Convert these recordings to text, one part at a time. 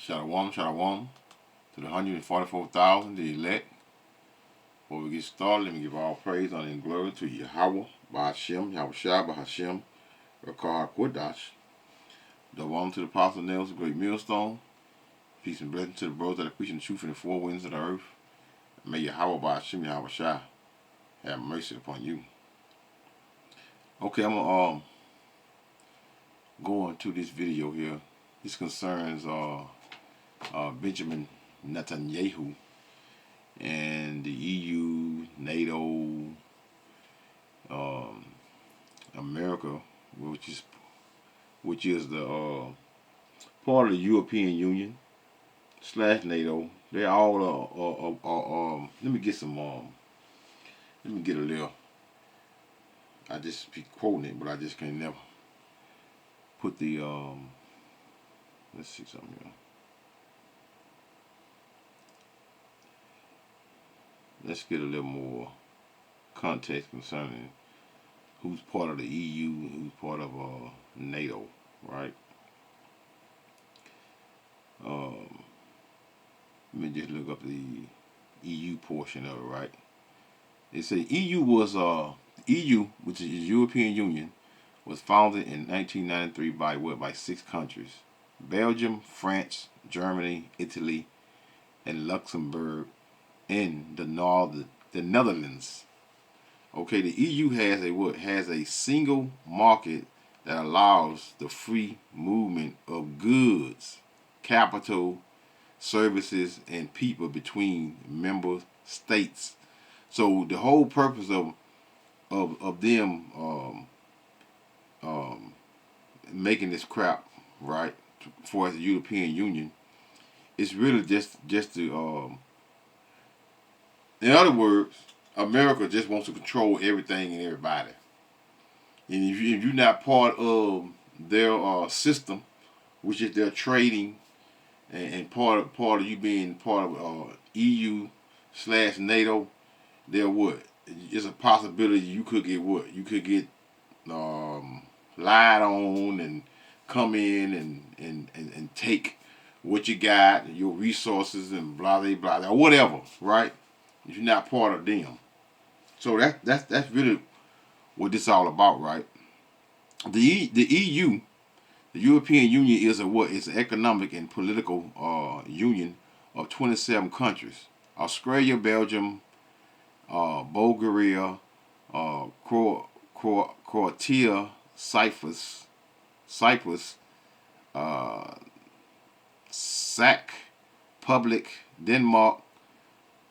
Shalom, shalom to the 144,000, the elect. Before we get started, let me give all praise, honor, and glory to Yahweh, Ba'ashem, Yahushua, Ba'ashem, Rakah HaKodash. The one to the Apostle Nails, the great millstone. Peace and blessing to the brothers that are preaching the truth in the four winds of the earth. And may Yahweh, Ba'ashem, Yahushua have mercy upon you. Okay, I'm going to go into this video here. This concerns Benjamin Netanyahu and the EU, NATO, America, which is the part of the European Union / NATO. They all let me get some let me get a little. I just be quoting it, but I just can't never put the let's see something here. Let's get a little more context concerning who's part of the EU and who's part of NATO, right? Let me just look up the EU portion of it, right? They say EU, which is the European Union, was founded in 1993 by 6 countries: Belgium, France, Germany, Italy, and Luxembourg, in the Netherlands. Okay, the EU has a single market that allows the free movement of goods, capital, services, and people between member states. So the whole purpose of them making this crap, right, for the European Union, is really just to in other words, America just wants to control everything and everybody. And if you're not part of their system, which is their trading, and part of you being part of EU / NATO, they're what? It's a possibility you could get what? You could get lied on and come in and take what you got, your resources, and blah blah blah, or whatever, right? If you're not part of them. So that's really what this is all about, right? The EU, the European Union, is It's an economic and political union of 27 countries: Australia, Belgium, Bulgaria, Croatia, Cyprus, Czech Republic, Denmark,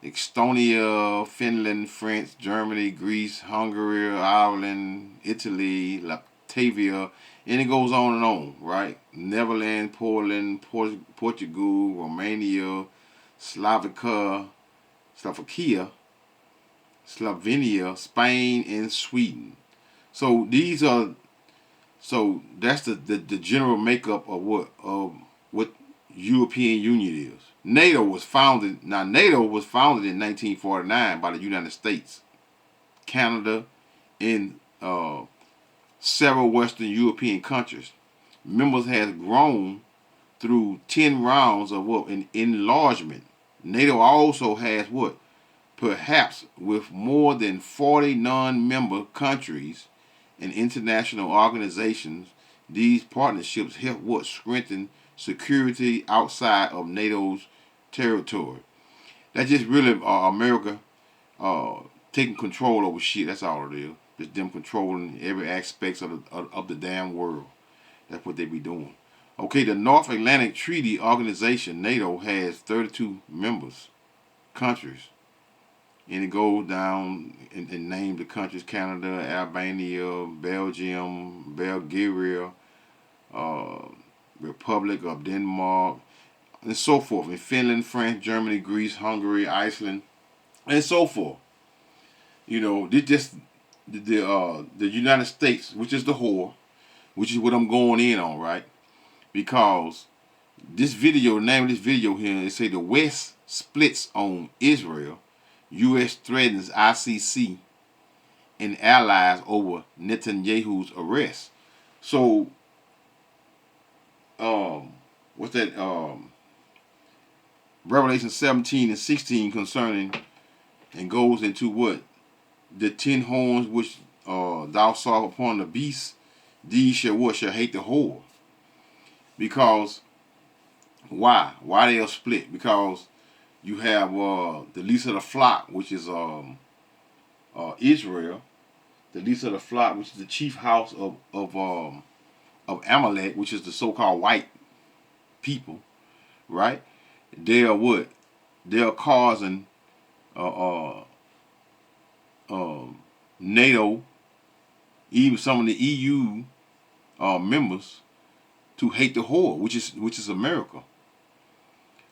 Estonia, Finland, France, Germany, Greece, Hungary, Ireland, Italy, Latvia, and it goes on and on, right? Netherlands, Poland, Portugal, Romania, Slovakia, Slovenia, Spain, and Sweden. So that's the general makeup of what European Union is. NATO was founded in 1949 by the United States, Canada, and several Western European countries. Members has grown through 10 rounds of an enlargement. NATO also has perhaps with more than 40 non-member countries and international organizations. These partnerships help strengthen security outside of NATO's territory. That's just really America taking control over shit. That's all it is. Just them controlling every aspect of the damn world. That's what they be doing. Okay, the North Atlantic Treaty Organization, NATO, has 32 countries. And it goes down and name the countries: Canada, Albania, Belgium, Bulgaria, Republic of Denmark, and so forth. In Finland, France, Germany, Greece, Hungary, Iceland, and so forth. You know, this just the United States, which is the whore, which is what I'm going in on, right? Because this video, the name of this video here, it say the West splits on Israel. U.S. threatens ICC and allies over Netanyahu's arrest. So, what's that? Revelation 17 and 16 concerning, and goes into what? The 10 horns which thou saw upon the beast, these shall what? Shall hate the whore. Because, why? Why they are split? Because you have the least of the flock, which is Israel, the least of the flock, which is the chief house of Amalek, which is the so-called white people, right? They are what? They are causing NATO, even some of the EU members, to hate the whore, which is America.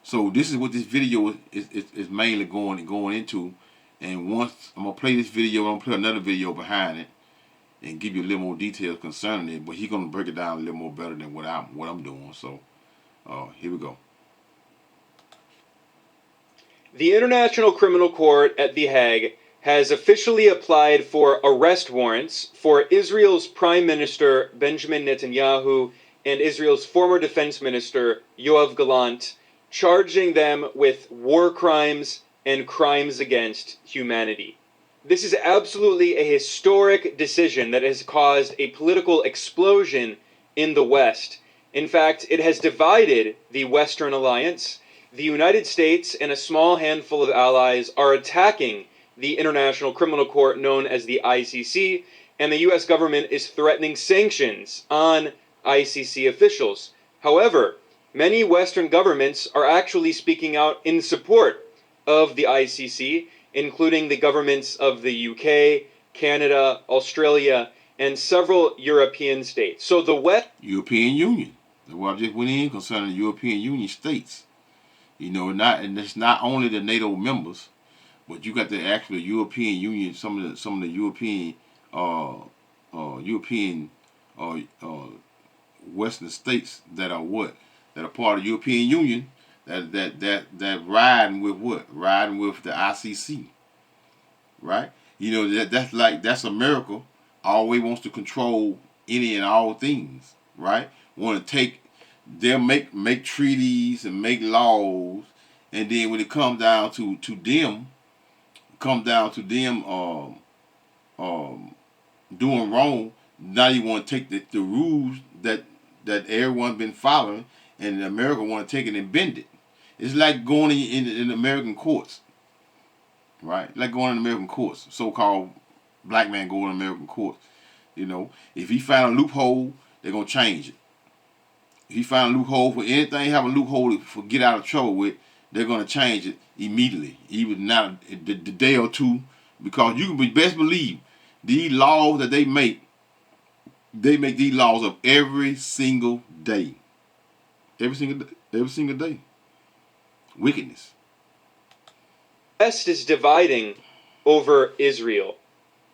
So this is what this video is mainly going into. And once I'm gonna play this video, I'm gonna play another video behind it and give you a little more details concerning it. But he's gonna break it down a little more better than what I'm doing. So here we go. The International Criminal Court at The Hague has officially applied for arrest warrants for Israel's Prime Minister Benjamin Netanyahu and Israel's former Defense Minister Yoav Gallant, charging them with war crimes and crimes against humanity. This is absolutely a historic decision that has caused a political explosion in the West. In fact, it has divided the Western alliance. The United States and a small handful of allies are attacking the International Criminal Court known as the ICC, and the US government is threatening sanctions on ICC officials. However, many Western governments are actually speaking out in support of the ICC, including the governments of the UK, Canada, Australia, and several European states. So the European Union. That's what I just went in concerning the European Union states. And it's not only the NATO members, but you got the actual European Union, some of the European Western states that are what? That are part of the European Union that riding with what? Riding with the ICC. Right? That's America always wants to control any and all things, right? Want to they'll make treaties and make laws, and then when it comes down to them doing wrong, now you want to take the rules that everyone's been following, and America want to take it and bend it. It's like going in American courts, right? Like going in American courts, so-called black man going in American courts. If he find a loophole, they're gonna change it. If he find a loophole for anything, have a loophole for get out of trouble with, they're gonna change it immediately, even now the day or two, because you can best believe these laws that they make these laws up every single day. Every single day. Wickedness. The West is dividing over Israel.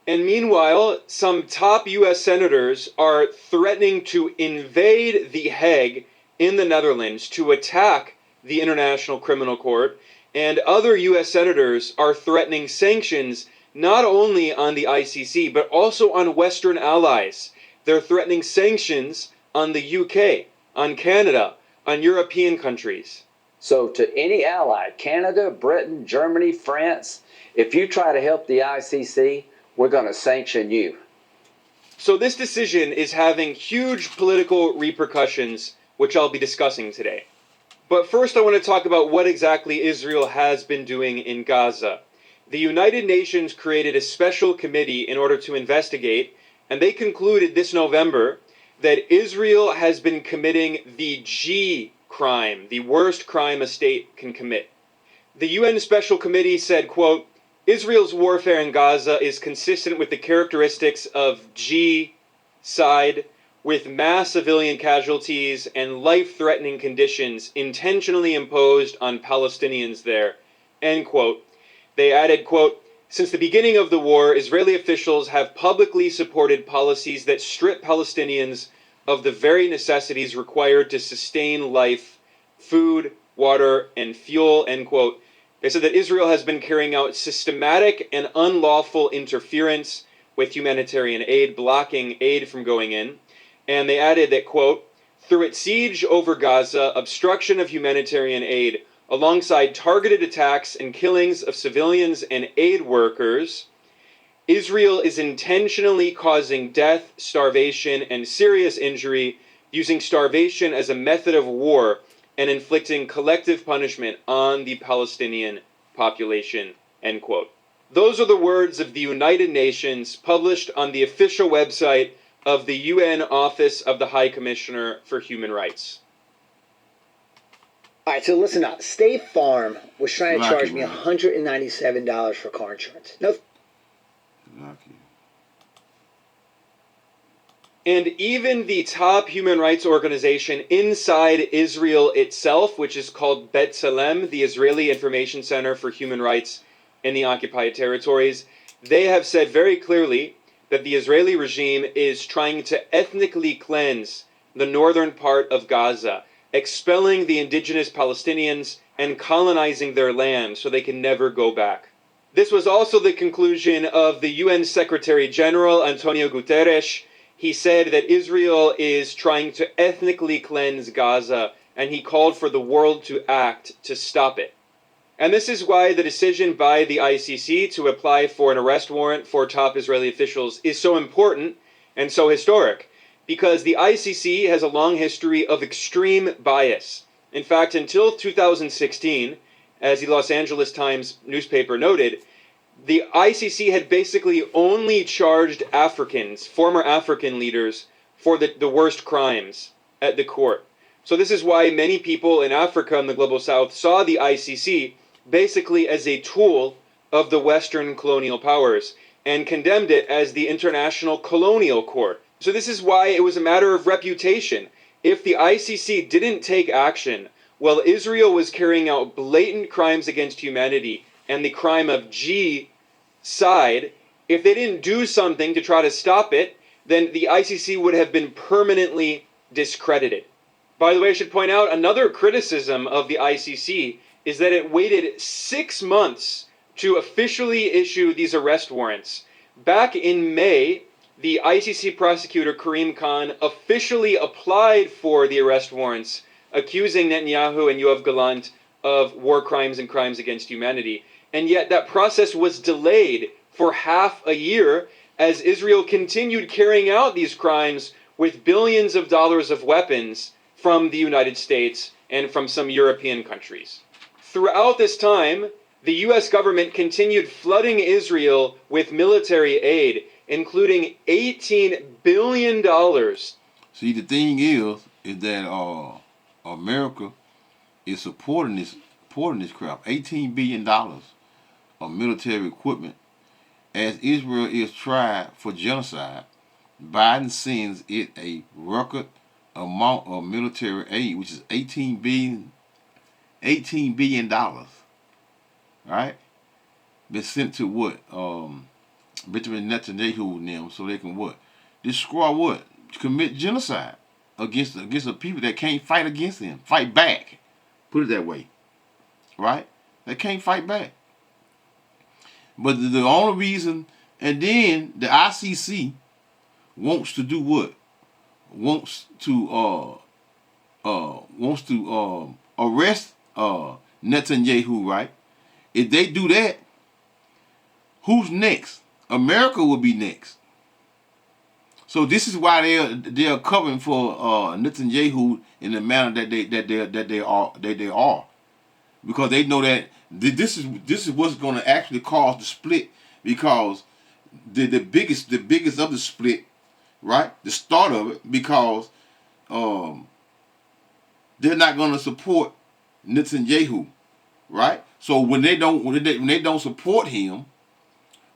And meanwhile, some top U.S. senators are threatening to invade The Hague in the Netherlands to attack the International Criminal Court, and other U.S. senators are threatening sanctions not only on the ICC, but also on Western allies. They're threatening sanctions on the UK, on Canada, on European countries. So to any ally, Canada, Britain, Germany, France, if you try to help the ICC, we're going to sanction you. So this decision is having huge political repercussions, which I'll be discussing today. But first I want to talk about what exactly Israel has been doing in Gaza. The United Nations created a special committee in order to investigate, and they concluded this November that Israel has been committing the G crime, the worst crime a state can commit. The UN Special Committee said, quote, Israel's warfare in Gaza is consistent with the characteristics of genocide, with mass civilian casualties and life-threatening conditions intentionally imposed on Palestinians there, end quote. They added, quote, since the beginning of the war, Israeli officials have publicly supported policies that strip Palestinians of the very necessities required to sustain life, food, water, and fuel, end quote. They said that Israel has been carrying out systematic and unlawful interference with humanitarian aid, blocking aid from going in. And they added that, quote, through its siege over Gaza, obstruction of humanitarian aid, alongside targeted attacks and killings of civilians and aid workers, Israel is intentionally causing death, starvation, and serious injury, using starvation as a method of war and inflicting collective punishment on the Palestinian population, end quote. Those are the words of the United Nations published on the official website of the UN Office of the High Commissioner for Human Rights. All right, so listen up. State Farm was trying to Lucky, charge me man. $197 for car insurance. No. Lucky. And even the top human rights organization inside Israel itself, which is called B'Tselem, the Israeli Information Center for Human Rights in the Occupied Territories, they have said very clearly that the Israeli regime is trying to ethnically cleanse the northern part of Gaza, expelling the indigenous Palestinians and colonizing their land so they can never go back. This was also the conclusion of the UN Secretary General Antonio Guterres. He said that Israel is trying to ethnically cleanse Gaza, and he called for the world to act to stop it. And this is why the decision by the ICC to apply for an arrest warrant for top Israeli officials is so important and so historic, because the ICC has a long history of extreme bias. In fact, until 2016, as the Los Angeles Times newspaper noted, the ICC had basically only charged Africans, former African leaders, for the worst crimes at the court. So this is why many people in Africa and the Global South saw the ICC basically as a tool of the Western colonial powers and condemned it as the International Colonial Court. So this is why it was a matter of reputation. If the ICC didn't take action while Israel was carrying out blatant crimes against humanity and the crime of genocide, if they didn't do something to try to stop it, then the ICC would have been permanently discredited. By the way, I should point out another criticism of the ICC is that it waited 6 months to officially issue these arrest warrants. Back in May, the ICC prosecutor Karim Khan officially applied for the arrest warrants, accusing Netanyahu and Yoav Gallant of war crimes and crimes against humanity. And yet that process was delayed for half a year as Israel continued carrying out these crimes with billions of dollars of weapons from the United States and from some European countries. Throughout this time, the US government continued flooding Israel with military aid, including $18 billion. See, the thing is that America is supporting this crap. $18 billion of military equipment. As Israel is tried for genocide, Biden sends it a record amount of military aid, which is $18 billion. Right? Been sent to what? Benjamin Netanyahu and them, so they can what? Destroy what? Commit genocide against the people that can't fight against them. Fight back. Put it that way. Right? They can't fight back. But the only reason, and then the ICC wants to do what? Wants to arrest Netanyahu, right? If they do that, who's next? America will be next. So this is why they're covering for Netanyahu in the manner that they are, because they know that this is what's going to actually cause the split, because the biggest of the split, right? The start of it, because they're not going to support Netanyahu, right? So when they don't support him,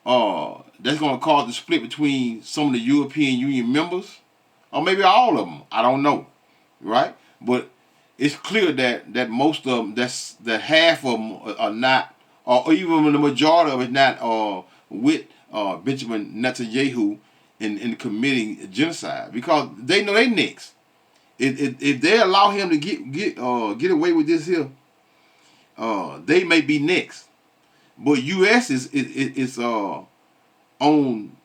that's going to cause the split between some of the European Union members, or maybe all of them. I don't know, right? But it's clear that most of them, that half of them are not, or even the majority of it not with Benjamin Netanyahu in committing genocide, because they know they next. If they allow him to get away with this here, they may be next. But U.S. is on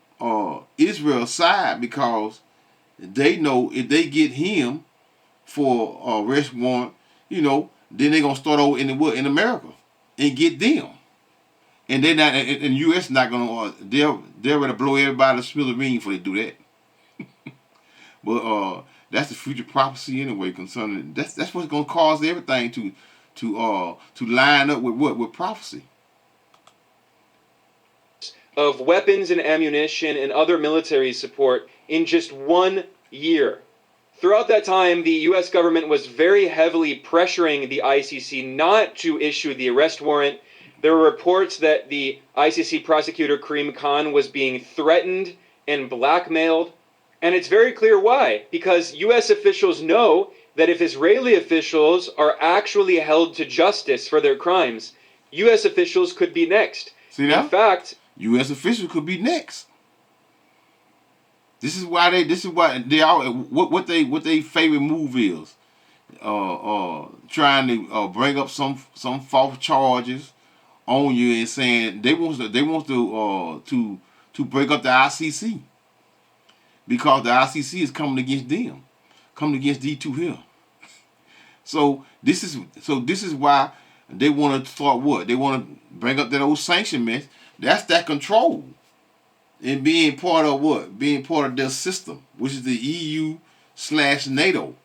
Israel's side, because they know if they get him for arrest warrant, then they're gonna start over in the what in America and get them. And they're not, and U.S. not gonna. They're gonna blow everybody to smithereens before they do that. But that's the future prophecy anyway. Concerning that's what's gonna cause everything to line up with what with prophecy. Of weapons and ammunition and other military support in just 1 year. Throughout that time, the U.S. government was very heavily pressuring the ICC not to issue the arrest warrant. There were reports that the ICC prosecutor Karim Khan was being threatened and blackmailed. And it's very clear why. Because U.S. officials know that if Israeli officials are actually held to justice for their crimes, U.S. officials could be next. See that? In fact, U.S. officials could be next. This is why they are what they favorite move is. Trying to bring up some false charges on you and saying they want to break up the ICC because the ICC is coming against them, coming against these two here. So this is why they want to start what? They want to bring up that old sanction mess. That's that control. And being part of what? Being part of their system, which is the EU/NATO.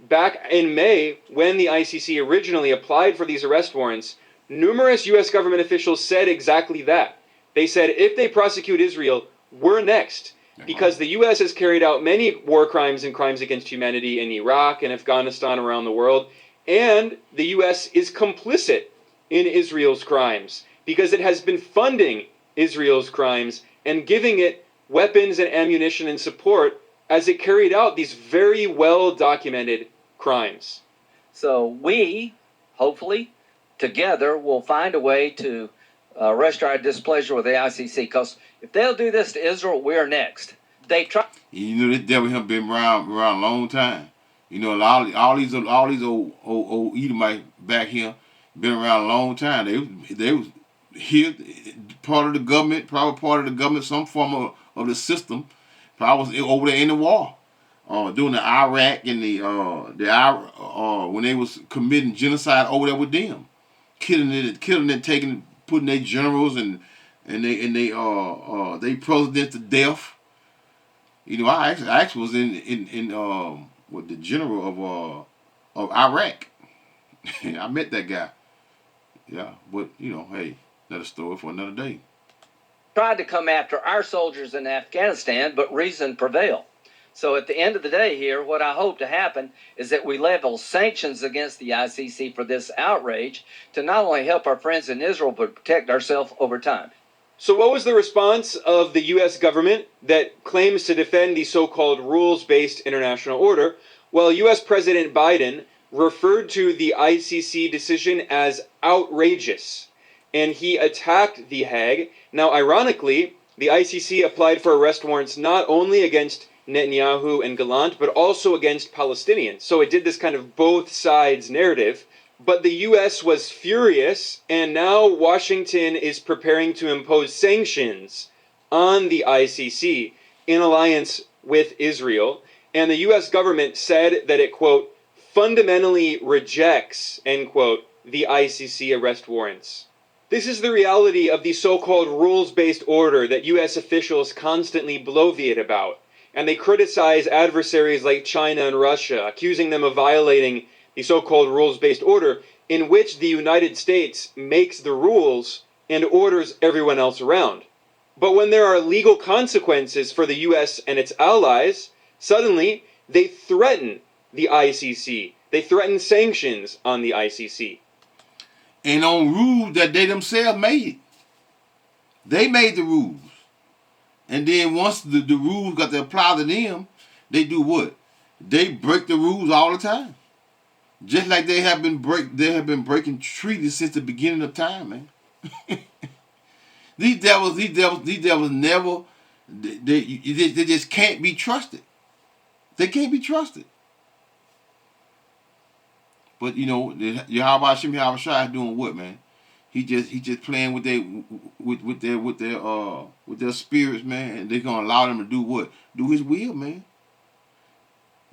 back in May, when the ICC originally applied for these arrest warrants, numerous U.S. government officials said exactly that. They said, if they prosecute Israel, we're next. Because the U.S. has carried out many war crimes and crimes against humanity in Iraq and Afghanistan around the world, and the U.S. is complicit in Israel's crimes because it has been funding Israel's crimes and giving it weapons and ammunition and support as it carried out these very well-documented crimes. So we, hopefully, together will find a way to register our displeasure with the ICC. Because if they'll do this to Israel, we're next. They try. You know, this devil have been around a long time. You know, all these old Edomites back here been around a long time. They was here, part of the government, probably part of the government, some form of the system. Probably was over there in the war, during the Iraq and when they was committing genocide over there with them, killing it, putting their generals and they presidents to death. You know, I actually was in with the general of Iraq. I met that guy. Yeah, but you know, hey, another story for another day. Tried to come after our soldiers in Afghanistan, but reason prevailed. So at the end of the day here, what I hope to happen is that we level sanctions against the ICC for this outrage to not only help our friends in Israel, but protect ourselves over time. So what was the response of the U.S. government that claims to defend the so-called rules-based international order? Well, U.S. President Biden referred to the ICC decision as outrageous, and he attacked The Hague. Now, ironically, the ICC applied for arrest warrants not only against Netanyahu and Gallant, but also against Palestinians. So it did this kind of both sides narrative. But the U.S. was furious, and now Washington is preparing to impose sanctions on the ICC in alliance with Israel. And the U.S. government said that it, quote, fundamentally rejects, end quote, the ICC arrest warrants. This is the reality of the so-called rules-based order that U.S. officials constantly bloviate about. And they criticize adversaries like China and Russia, accusing them of violating the so-called rules-based order, in which the United States makes the rules and orders everyone else around. But when there are legal consequences for the U.S. and its allies, suddenly they threaten the ICC. They threaten sanctions on the ICC. And on rules that they themselves made. They made the rules. And then once the rules got to apply to them, they do what? They break the rules all the time. Just like they have been breaking treaties since the beginning of time, man. These devils never, they just can't be trusted. They can't be trusted. But you know, Yahweh Hashem Yahweh Shai is doing what, man? He just playing with their spirits, man, and they're gonna allow them to do what? Do his will, man.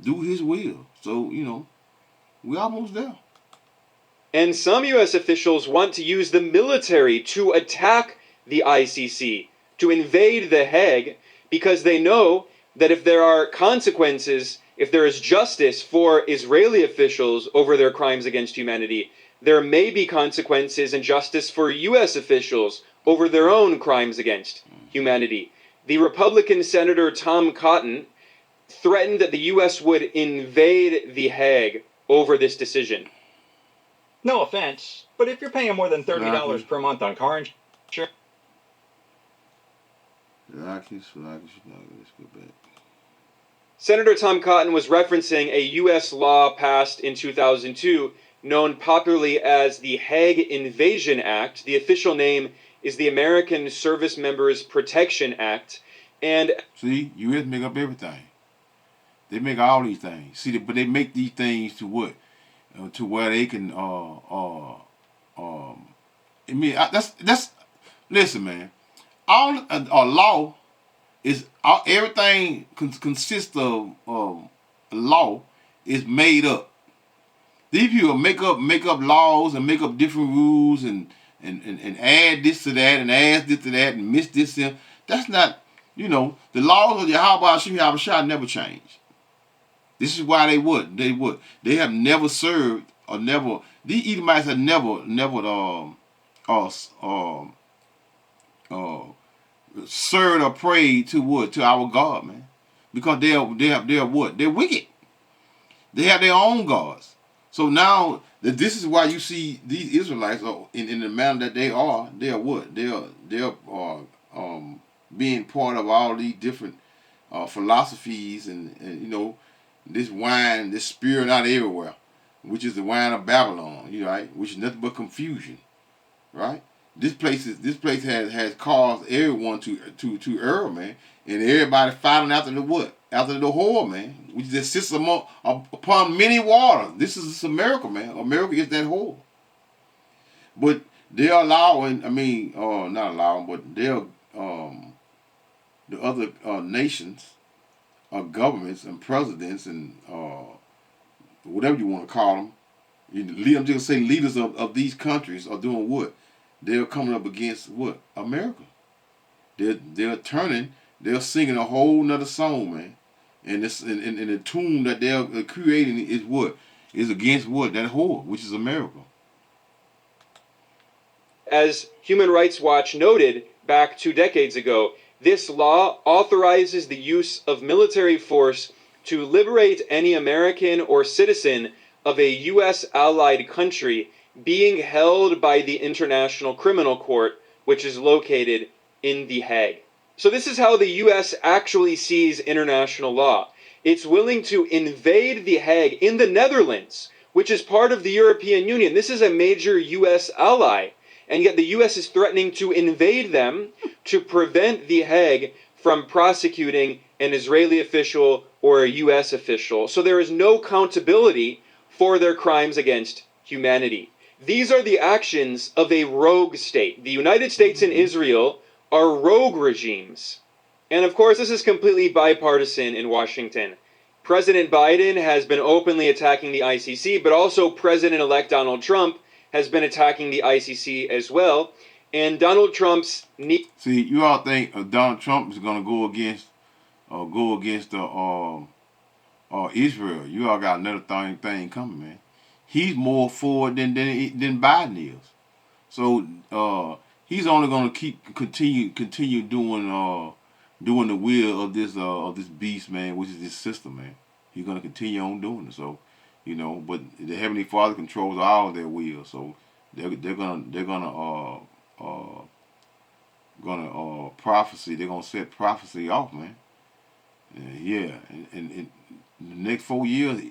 do His will. So we're almost there. And some U.S. officials want to use the military to attack the ICC, to invade The Hague, because they know that if there are consequences, if there is justice for Israeli officials over their crimes against humanity, there may be consequences and justice for U.S. officials over their own crimes against humanity. The Republican Senator Tom Cotton threatened that the U.S. would invade The Hague over this decision. No offense, but if you're paying more than $30 per month on car insurance, Let's go back. Senator Tom Cotton was referencing a U.S. law passed in 2002 known popularly as the Hague Invasion Act. The official name is the American Service Members Protection Act. And see, U.S. make up everything. They make all these things. See, but they make these things to what? To where they can that's listen, man. All a law is everything consists of law is made up. These people make up laws and make up different rules and add this to that and add this to that and miss this in. That's not the laws of Yahweh Hashem Yahweh never change. This is why they would. They have never served or never. These Edomites have never served or prayed to what? To our God, man. Because they're what? They're wicked. They have their own gods. So now this is why you see these Israelites in the manner that they are. They are what? They're being part of all these different philosophies and this wine, this spewing out everywhere, which is the wine of Babylon, right? Which is nothing but confusion, right? This place has caused everyone to err, man, and everybody fighting after the what? After the whore, man, which just sits upon many waters. This is America, man. America is that whore. But they're allowing, not allowing, but they're the other nations. Governments and presidents and whatever you want to call them, I'm just gonna say leaders of these countries are doing what? They're coming up against what? America. They're singing a whole nother song, man. And this and the tune that they're creating is what? Is against what? That whore, which is America. As Human Rights Watch noted back 2 decades ago, this law authorizes the use of military force to liberate any American or citizen of a U.S. allied country being held by the International Criminal Court, which is located in The Hague. So this is how the U.S. actually sees international law. It's willing to invade The Hague in the Netherlands, which is part of the European Union. This is a major U.S. ally. And yet the U.S. is threatening to invade them to prevent The Hague from prosecuting an Israeli official or a U.S. official. So there is no accountability for their crimes against humanity. These are the actions of a rogue state. The United States and Israel are rogue regimes. And of course, this is completely bipartisan in Washington. President Biden has been openly attacking the ICC, but also President-elect Donald Trump has been attacking the ICC as well. And Donald Trump's See, you all think Donald Trump is going to go against Israel. You all got another thing coming, man. He's more forward than Biden is. So he's only going to continue doing the will of this beast, man, which is this system, man. He's going to continue on doing it. So, but the Heavenly Father controls all of their will. So they're gonna prophecy. They're gonna set prophecy off, man. Yeah, and the next 4 years,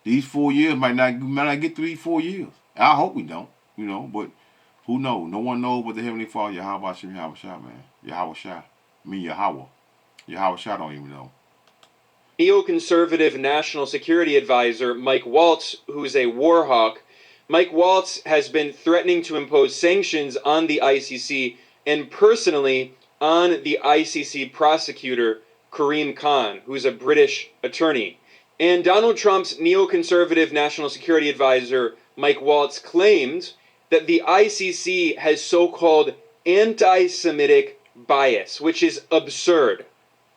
these 4 years might not get 3-4 years. I hope we don't, but who knows? No one knows but the Heavenly Father, Yahweh Shem Yahweh Shah, man. Yahweh Shah. Yahweh. Yahweh Shah don't even know. Neoconservative National Security Advisor Mike Waltz, who's a war hawk, Mike Waltz has been threatening to impose sanctions on the ICC and personally on the ICC prosecutor, Karim Khan, who's a British attorney. And Donald Trump's neoconservative national security advisor, Mike Waltz, claimed that the ICC has so-called anti-Semitic bias, which is absurd.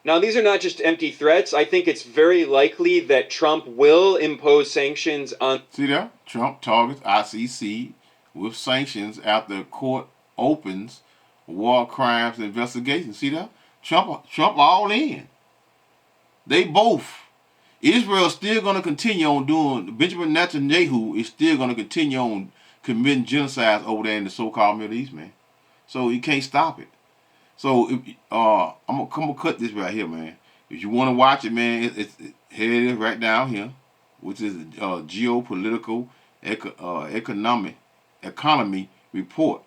Now, these are not just empty threats. I think it's very likely that Trump will impose sanctions on... See there? Trump targets ICC with sanctions after the court opens war crimes investigation. See that? Trump all in. They both. Israel's still going to continue on doing, Benjamin Netanyahu is still going to continue on committing genocides over there in the so-called Middle East, man. So you can't stop it. So I'm gonna cut this right here, man. If you want to watch it, man, here it is right down here, which is geopolitical economy report.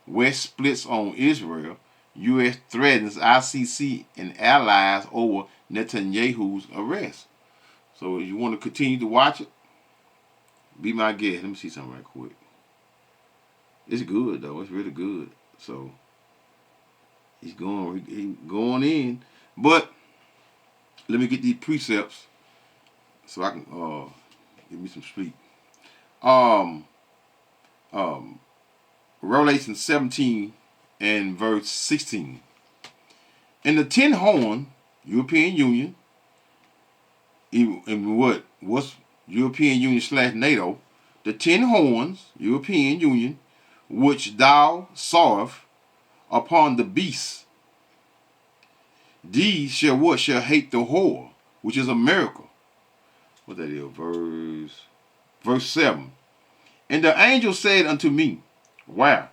West splits on Israel. U.S. threatens ICC and allies over Netanyahu's arrest. So if you want to continue to watch it, be my guest. Let me see something right quick. It's good though. It's really good. So he's going in. But let me get these precepts so I can give me some sleep. Revelation 17 and verse 16. In the 10 horn, European Union, in what's European Union / NATO, the 10 horns, European Union, which thou sawest upon the beast, these shall what? Shall hate the whore, which is a miracle. What that is? Verse 7. And the angel said unto me, where?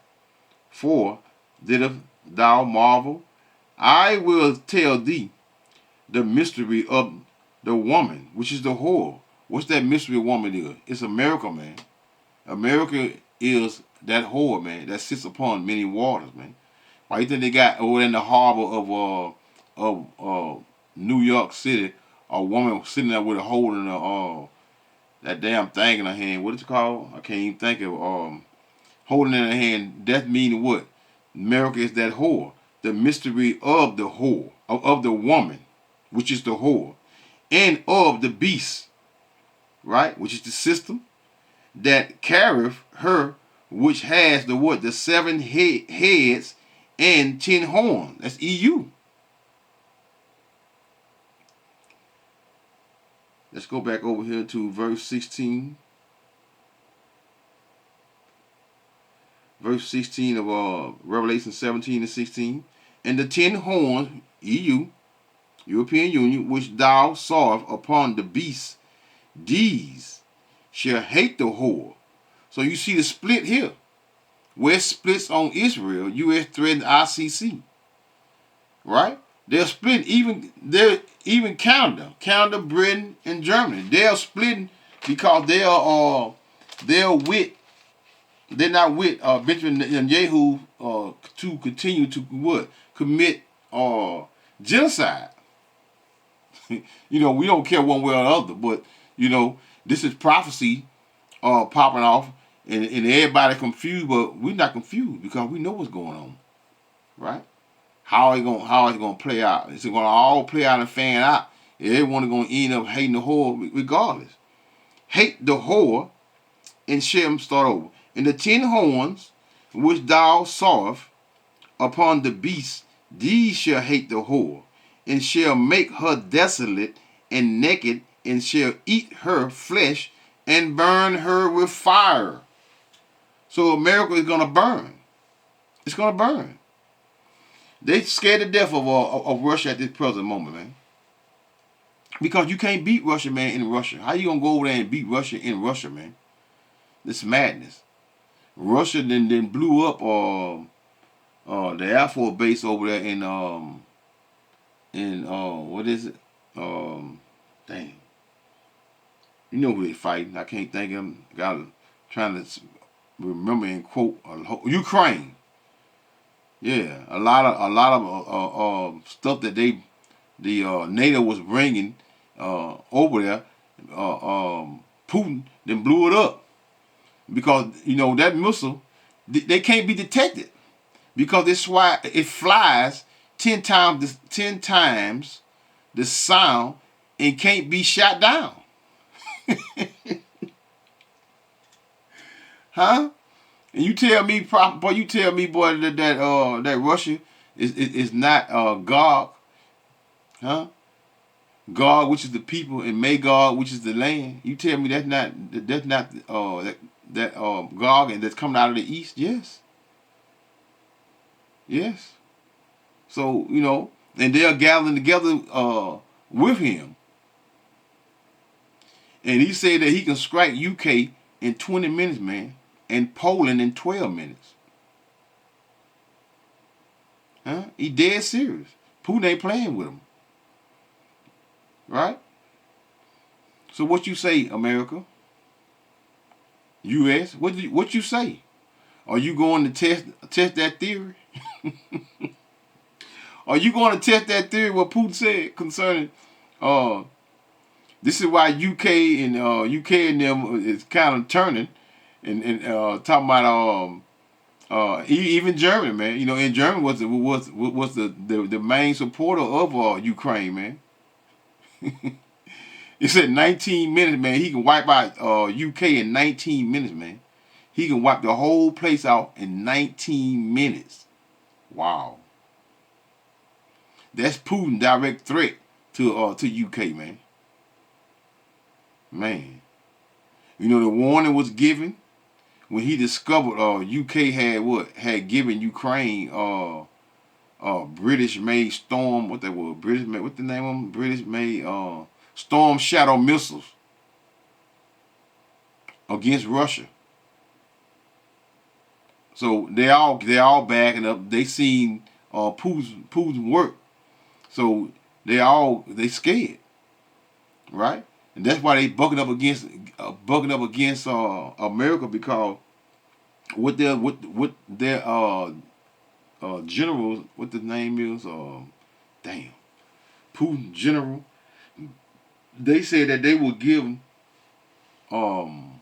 For didst thou marvel? I will tell thee the mystery of the woman, which is the whore. What's that mystery woman is? It's a miracle, man. America is that whore, man, that sits upon many waters, man. Why you think they got over in the harbor of New York City, a woman sitting there with a hole in her that damn thing in her hand? What is it called? I can't even think of holding in her hand. That meaning what? America is that whore. The mystery of the whore, of the woman, which is the whore, and of the beast, right, which is the system that carrieth her, which has the what? The 7 heads and 10 horns. That's EU. Let's go back over here to verse 16. Verse 16 of Revelation 17 and 16. And the 10 horns, EU, European Union, which thou sawest upon the beast, these shall hate the whore. So you see the split here. West splits on Israel, U.S. threatens ICC. Right? They're split. Even Canada, Britain, and Germany. They're splitting because they're not with Benjamin Netanyahu to continue to what? Commit genocide. We don't care one way or the other, but this is prophecy popping off, and everybody confused, but we're not confused because we know what's going on, right? How is it gonna play out? It's gonna all play out and fan out. Everyone's gonna end up hating the whore regardless. Hate the whore, and Shem start over. And the 10 horns which thou sawest upon the beast, these shall hate the whore, and shall make her desolate and naked, and shall eat her flesh, and burn her with fire. So America is gonna burn. It's gonna burn. They scared to death of Russia at this present moment, man. Because you can't beat Russia, man, in Russia. How you gonna go over there and beat Russia in Russia, man? This madness. Russia then blew up the Air Force base over there in what is it? Dang. You know who they fighting. I can't think of them. Trying to remember and quote Ukraine. Yeah, a lot of stuff that the NATO was bringing over there. Putin then blew it up because that missile they can't be detected because it flies 10 times the sound and can't be shot down. Huh? And you tell me, boy, that Russia is not Gog, huh? Gog, which is the people, and Magog, which is the land. You tell me that's not Gog, and that's coming out of the east? Yes, yes. So and they are gathering together with him, and he said that he can strike UK in 20 minutes, man, and Poland in 12 minutes. Huh? He dead serious. Putin ain't playing with him. Right? So what you say, America? U.S.? What you say? Are you going to test that theory? Are you going to test that theory what Putin said concerning this is why UK and them is kind of turning and talking about even Germany, man. In Germany was the main supporter of Ukraine, man. It said 19 minutes, man. He can wipe out UK in 19 minutes, man. He can wipe the whole place out in 19 minutes. Wow. That's Putin's direct threat to UK, man. Man. The warning was given when he discovered UK had given Ukraine British made Storm, what the name of them? British made Storm Shadow missiles against Russia. So they all backing up. They seen Putin's work. So they scared, right? And that's why they bucking up against America, because what their generals, what the name is, Putin general, they said that they would give them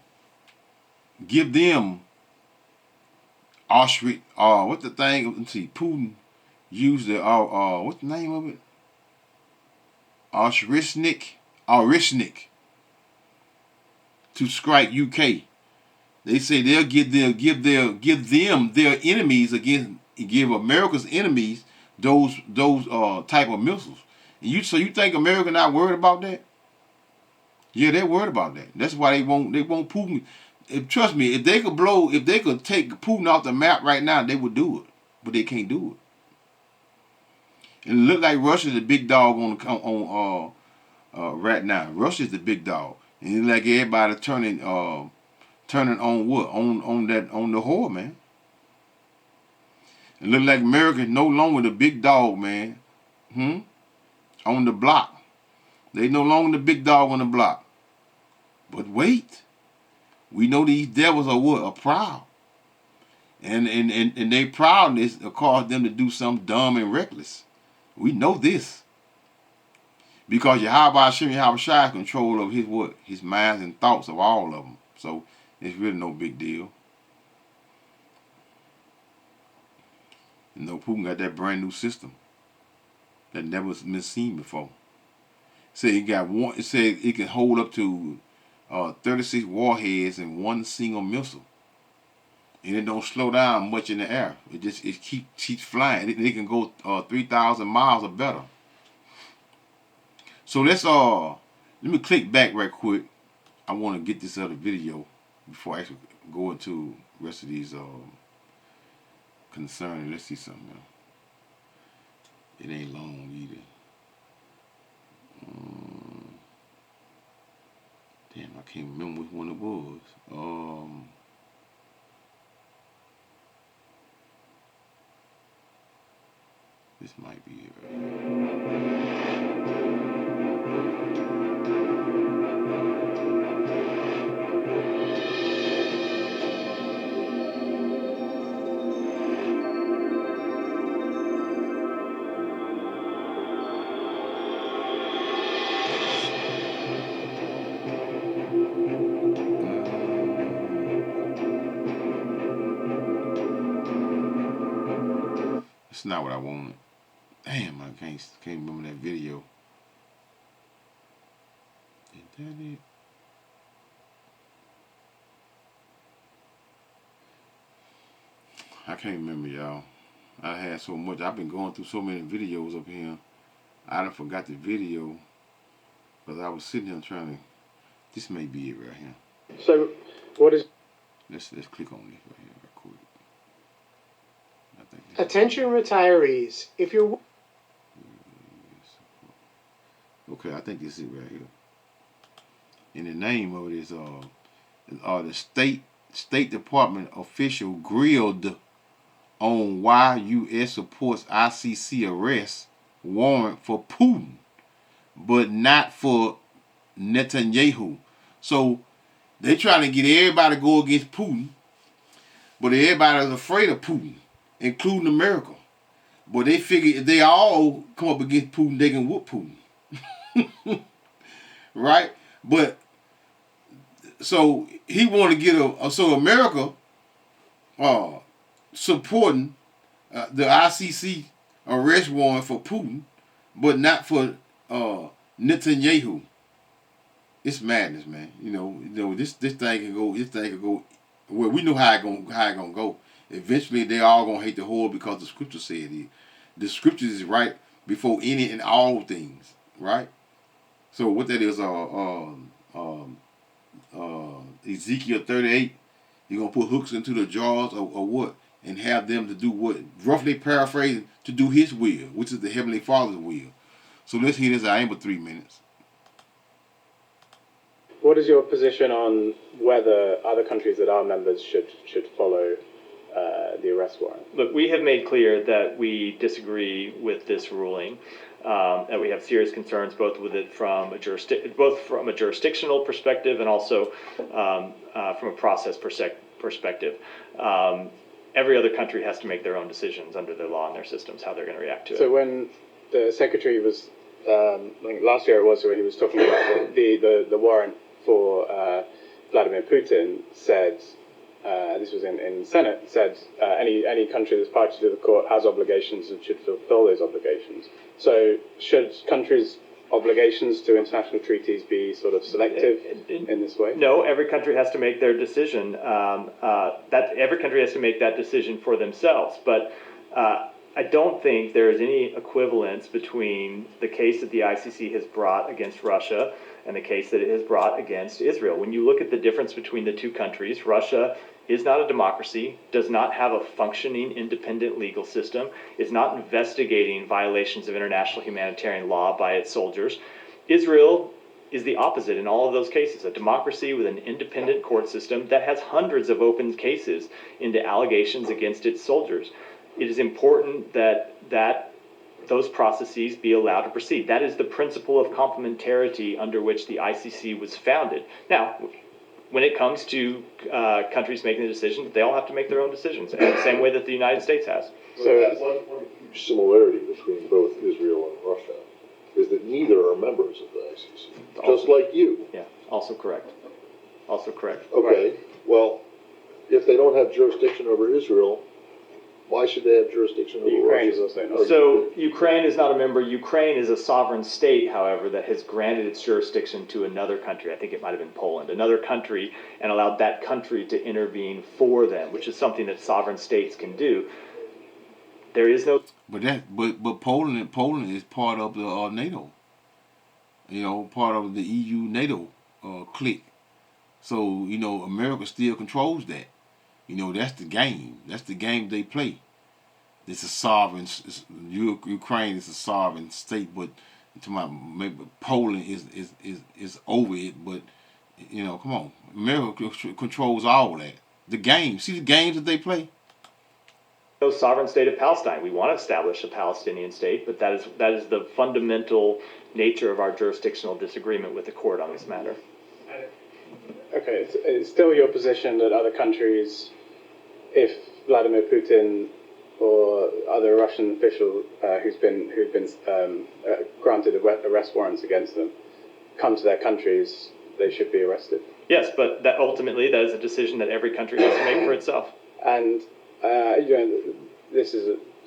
Auschwitz, what the thing, let's see, Putin used the what's the name of it? Auschwitz to strike UK. They say they'll give them their enemies give America's enemies those type of missiles. And so you think America not worried about that? Yeah, they're worried about that. That's why they want Putin. Trust me, if they could take Putin off the map right now, they would do it. But they can't do it. And it look like Russia's the big dog on right now. Russia's the big dog. And it's like everybody turning on what? On the whore, man. It look like America is no longer the big dog, man. On the block. They no longer the big dog on the block. But wait. We know these devils are proud. And their proudness will cause them to do something dumb and reckless. We know this. Because Yahweh Shai control of his minds and thoughts of all of them. So it's really no big deal. Putin got that brand new system that never been seen before. It said it can hold up to 36 warheads in one single missile, and it don't slow down much in the air. It keeps flying. It can go 3,000 miles or better. So let's let me click back right quick. I want to get this other video before I actually go into the rest of these concerning. Let's see something else. It ain't long either. Damn, I can't remember which one it was. This might be it, right? It's not what I wanted. Damn, I can't remember that video. that it? I can't remember, y'all. I had so much. I've been going through so many videos up here. I done forgot the video. Because I was sitting here trying to... This may be it right here. So, what is... Let's click on this right here real quick. I think Attention retirees, if you're... Okay, I think this is it right here. And the name of it is the State Department official grilled on why U.S. supports ICC arrest warrant for Putin, but not for Netanyahu. So they trying to get everybody to go against Putin, but everybody's afraid of Putin, including America. But they figure if they all come up against Putin, they can whoop Putin. Right? But so he want to get so America supporting the ICC arrest warrant for Putin, but not for Netanyahu. It's madness, man. You know this thing can go. This thing can go. Well, we know how it gonna go. Eventually, they all gonna hate the whole because the scripture said it. The scriptures is right before any and all things, right? So what that is, Ezekiel 38, you're gonna put hooks into the jaws or what, and have them to do what? Roughly paraphrasing, to do His will, which is the Heavenly Father's will. So let's hear this. I ain't but 3 minutes. What is your position on whether other countries that are members should follow the arrest warrant? Look, we have made clear that we disagree with this ruling, that we have serious concerns both with it from a jurisdictional perspective and also from a process perspective. Every other country has to make their own decisions under their law and their systems how they're going to react to it. So when the secretary was, I think last year it was, when he was talking about the warrant for Vladimir Putin, said, this was in Senate, said any country that's party to the court has obligations and should fulfill those obligations. So should countries' obligations to international treaties be sort of selective in this way? No, every country has to make their decision. Every country has to make that decision for themselves. But I don't think there is any equivalence between the case that the ICC has brought against Russia and the case that it has brought against Israel. When you look at the difference between the two countries, Russia is not a democracy, does not have a functioning independent legal system, is not investigating violations of international humanitarian law by its soldiers. Israel is the opposite in all of those cases, a democracy with an independent court system that has hundreds of open cases into allegations against its soldiers. It is important that those processes be allowed to proceed. That is the principle of complementarity under which the ICC was founded. Now, when it comes to countries making a decision, they all have to make their own decisions, in the same way that the United States has. So one huge similarity between both Israel and Russia is that neither are members of the ICC, just like you. Yeah, also correct. Also correct. Okay, Right. well, if they don't have jurisdiction over Israel, why should they have jurisdiction over Ukraine Russia? is also not. So Ukraine is not a member. Ukraine is a sovereign state, however, that has granted its jurisdiction to another country. I think it might have been Poland, another country, and allowed that country to intervene for them, which is something that sovereign states can do. There is no. But Poland is part of the NATO. Part of the EU NATO clique. So America still controls that. That's the game. That's the game they play. It's a sovereign. Ukraine is a sovereign state, but maybe Poland is over it. But come on, America controls all that. The game. See the games that they play. No sovereign state of Palestine. We want to establish a Palestinian state, but that is the fundamental nature of our jurisdictional disagreement with the court on this matter. Okay, it's still your position that other countries, if Vladimir Putin or other Russian official who've been granted arrest warrants against them, come to their countries, they should be arrested. Yes, but that is a decision that every country has to make for itself. And this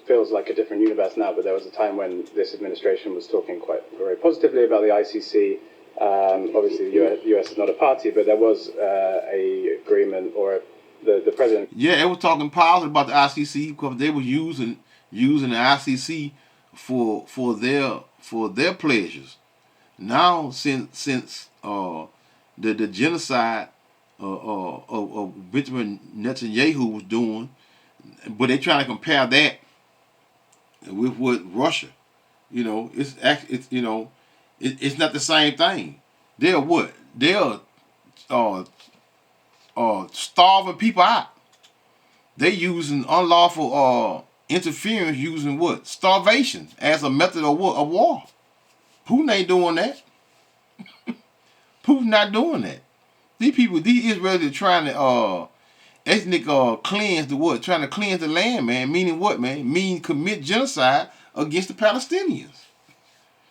feels like a different universe now, but there was a time when this administration was talking very positively about the ICC, Obviously, the US is not a party, but there was a agreement, or the president. Yeah, it was talking positive about the ICC because they were using the ICC for their pleasures. Now, since the genocide of Benjamin Netanyahu was doing, but they trying to compare that with what Russia. It's not the same thing. They're what? They're uh, starving people out. They using unlawful interference, using what? Starvation as a method of what? Of war. Putin ain't doing that. Putin not doing that. These Israelis are trying to ethnic cleanse the what? Trying to cleanse the land, man. Meaning what, man? Meaning commit genocide against the Palestinians.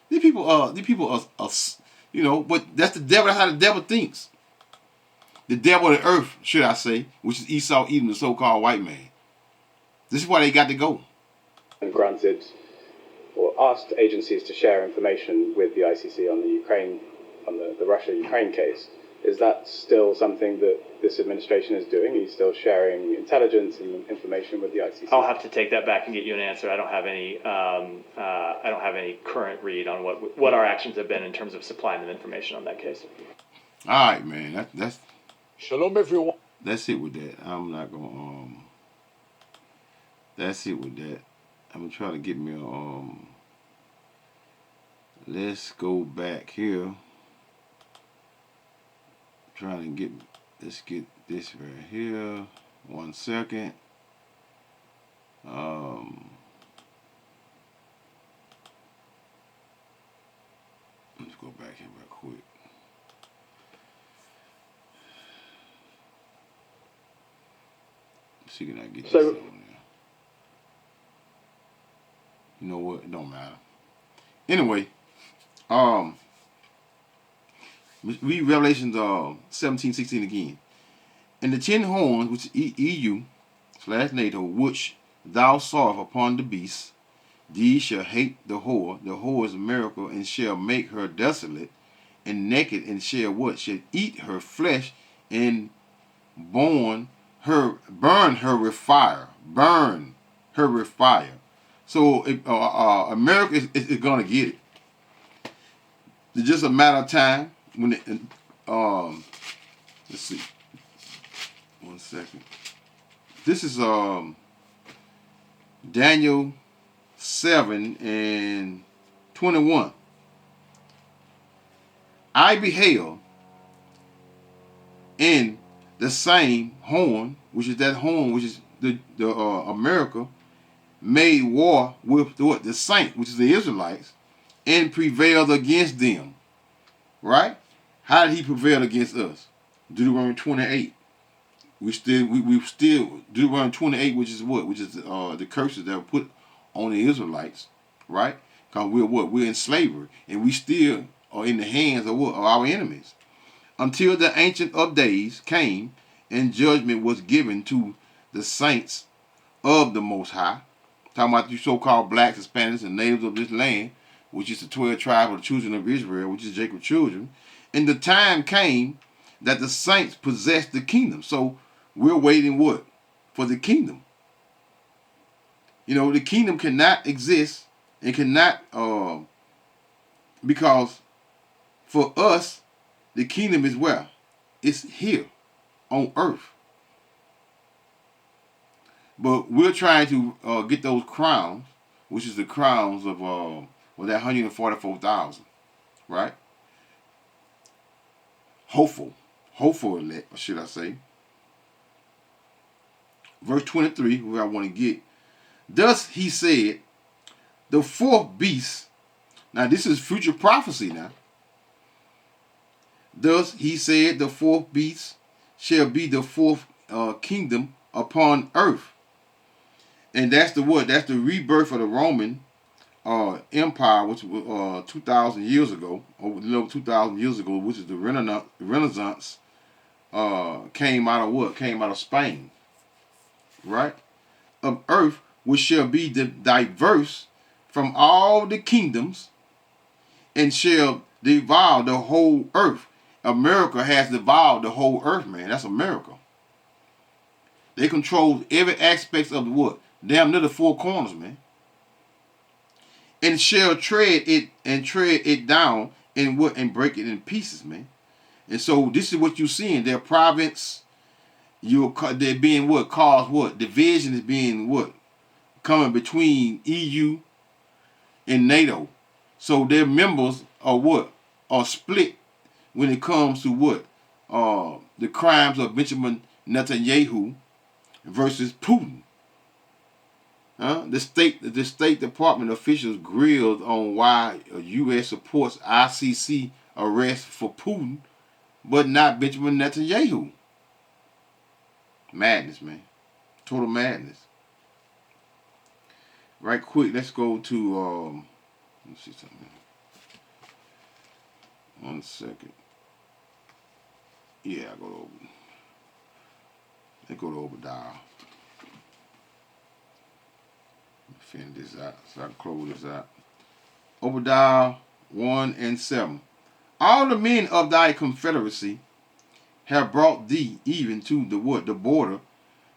These people are but that's the devil. That's how the devil thinks. The devil of the earth, should I say, which is Esau, Edom, the so-called white man. This is why they got to go. And granted, or asked agencies to share information with the ICC on the Ukraine, on the Russia-Ukraine case. Is that still something that this administration is doing? Are you still sharing intelligence and information with the ICC? I'll have to take that back and get you an answer. I don't have any current read on what our actions have been in terms of supplying them information on that case. All right, man. That's Shalom, everyone. That's it with that. I'm not gonna That's it with that. I'm gonna try to get me a Let's go back here. Let's get this right here. 1 second. Let's go back here real quick. Let's see, can I get this on there? You know what? It don't matter. Anyway, read Revelation 17:16 again. And the 10 horns, which is EU/NATO, which thou sawest upon the beast, these shall hate the whore is a miracle, and shall make her desolate and naked, and shall what? Shall eat her flesh, and burn her with fire. Burn her with fire. So America is going to get it. It's just a matter of time when let's see. 1 second. This is Daniel 7:21. I beheld in the same horn, which is the America, made war with the saints, which is the Israelites, and prevailed against them. Right? How did he prevail against us? Deuteronomy 28. We still Deuteronomy 28, which is what? Which is the curses that were put on the Israelites, right? Because we're in slavery, and we still are in the hands of what? Of our enemies. Until the Ancient of Days came, and judgment was given to the saints of the Most High. Talking about you so-called blacks, Hispanics, and natives of this land, which is the 12 tribes of the children of Israel, which is Jacob's children. And the time came that the saints possessed the kingdom. So we're waiting what? For the kingdom. The kingdom cannot exist and cannot, because for us, the kingdom is where? It's here on earth. But we're trying to get those crowns, which is the crowns of that 144,000, right? Hopeful elect, or should I say? Verse 23, where I want to get. Thus he said, the fourth beast. Now this is future prophecy now. Thus he said, the fourth beast shall be the fourth kingdom upon earth. And that's the what? That's the rebirth of the Roman Empire, which was 2,000 years ago, or a little 2,000 years ago, which is the Renaissance. Came out of what? Came out of Spain, right? Of earth, which shall be diverse from all the kingdoms, and shall devoured the whole earth. America has devoured the whole earth, man. That's America. They control every aspect of the what? Damn near the four corners, man. And shall tread it down and what and break it in pieces, man. And so this is what you're seeing. Their province, they're being what? Caused what? Division is being what? Coming between EU and NATO. So their members are what? Are split when it comes to what? The crimes of Benjamin Netanyahu versus Putin. The State Department officials grilled on why U.S. supports ICC arrest for Putin, but not Benjamin Netanyahu. Madness, man. Total madness. Right quick, let's go to, let's see something. 1 second. Yeah, let's go to Obadiah. Finish this out so I can close this out. Obadiah 1 and 7. All the men of thy confederacy have brought thee even to the what? The border.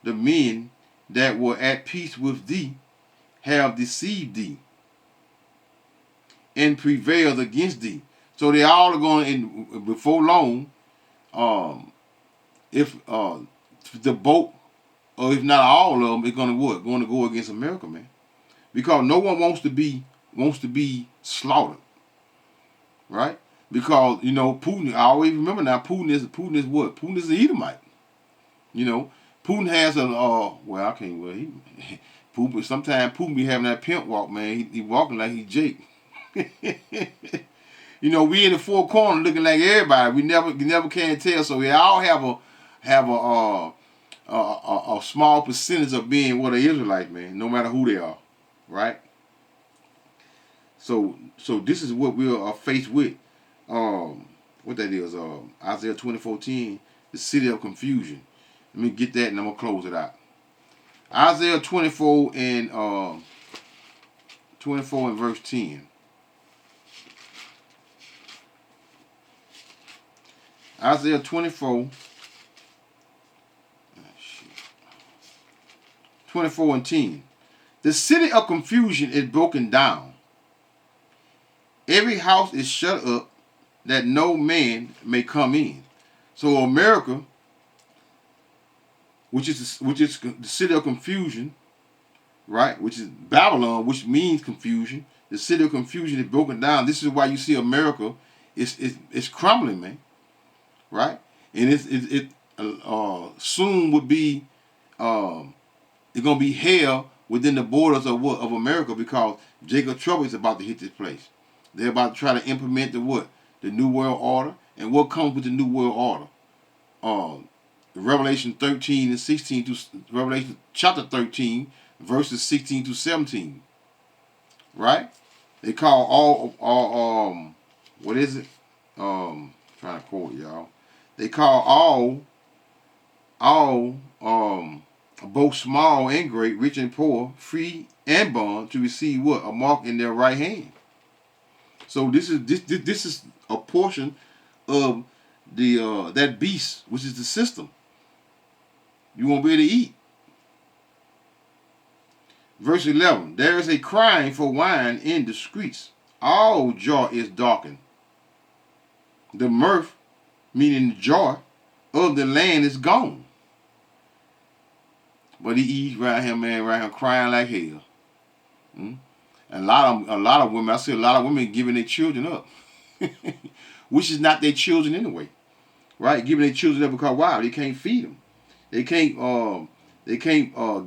The men that were at peace with thee have deceived thee and prevailed against thee. So they all are going in before long. If the boat, or if not all of them, is going to what? Going to go against America, man. Because no one wants to be slaughtered, right? Because Putin. I always remember now. Putin is what? Putin is an Edomite. Putin has a well, I can't. Well, Putin. Sometimes Putin be having that pimp walk, man. He walking like he's Jake. We in the four corners looking like everybody. We never can tell. So we all have a small percentage of being what are Israelites, man. No matter who they are. Right? So this is what we are faced with. What that is, Isaiah 24:10, the city of confusion. Let me get that and I'm going to close it out. Isaiah 24 and verse 10. Isaiah 24. 24 and 10. The city of confusion is broken down. Every house is shut up that no man may come in. So America, which is the city of confusion, right? Which is Babylon, which means confusion. The city of confusion is broken down. This is why you see America is crumbling, man. Right? And it soon would be it's gonna be hell within the borders of America, because Jacob Trouble is about to hit this place. They're about to try to implement the New World Order. And what comes with the New World Order? Revelation 13 and 16 to Revelation chapter 13, verses 16 to 17. Right? They call all what is it? Trying to quote y'all. They call all both small and great, rich and poor, free and bond, to receive what? A mark in their right hand. So this is a portion of the that beast, which is the system. You won't be able to eat. Verse 11. There is a crying for wine in the streets. All joy is darkened. The mirth, meaning the joy, of the land is gone. But he eats right here, man, right here crying like hell. And a lot of women, I see a lot of women giving their children up. Which is not their children anyway. Right? Giving their children up because why? They can't feed them. They can't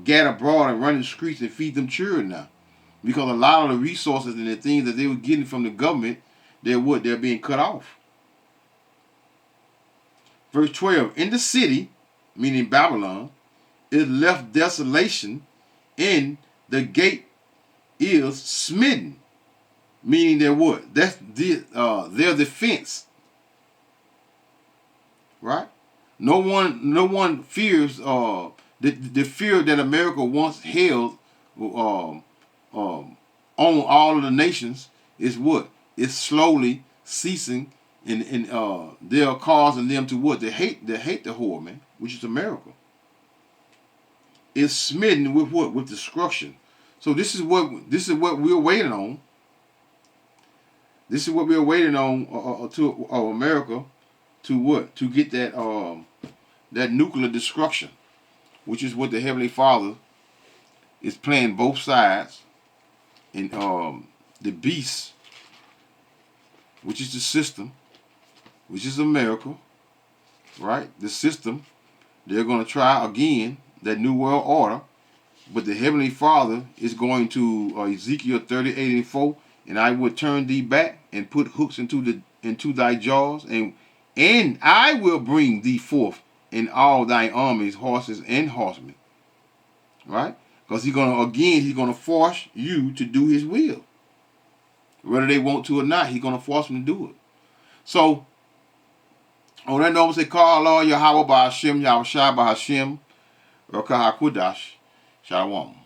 get abroad and run in the streets and feed them children now. Because a lot of the resources and the things that they were getting from the government, they're being cut off. Verse 12. In the city, meaning Babylon, is left desolation, and the gate is smitten. Meaning they're what? That's their defense. Right? No one fears the fear that America once held on all of the nations is what? It's slowly ceasing, and they're causing them to what? They hate the whore, man, which is a miracle. It's smitten with what? With destruction. So this is what we're waiting on. This is what we're waiting on to America to what? To get that nuclear destruction, which is what the Heavenly Father is playing both sides. And the beast, which is the system, which is America, right? The system, they're going to try again that New World Order, but the Heavenly Father is going to Ezekiel 38:4, and I will turn thee back and put hooks into thy jaws, and I will bring thee forth in all thy armies, horses and horsemen, right? Because he's gonna force you to do his will. Whether they want to or not, he's gonna force them to do it. So, on that note, I'm say, call Allah Yahweh Ba'Hashem, Yahweh Shai Ba'Hashem, Rakah HaKudash, Shalom.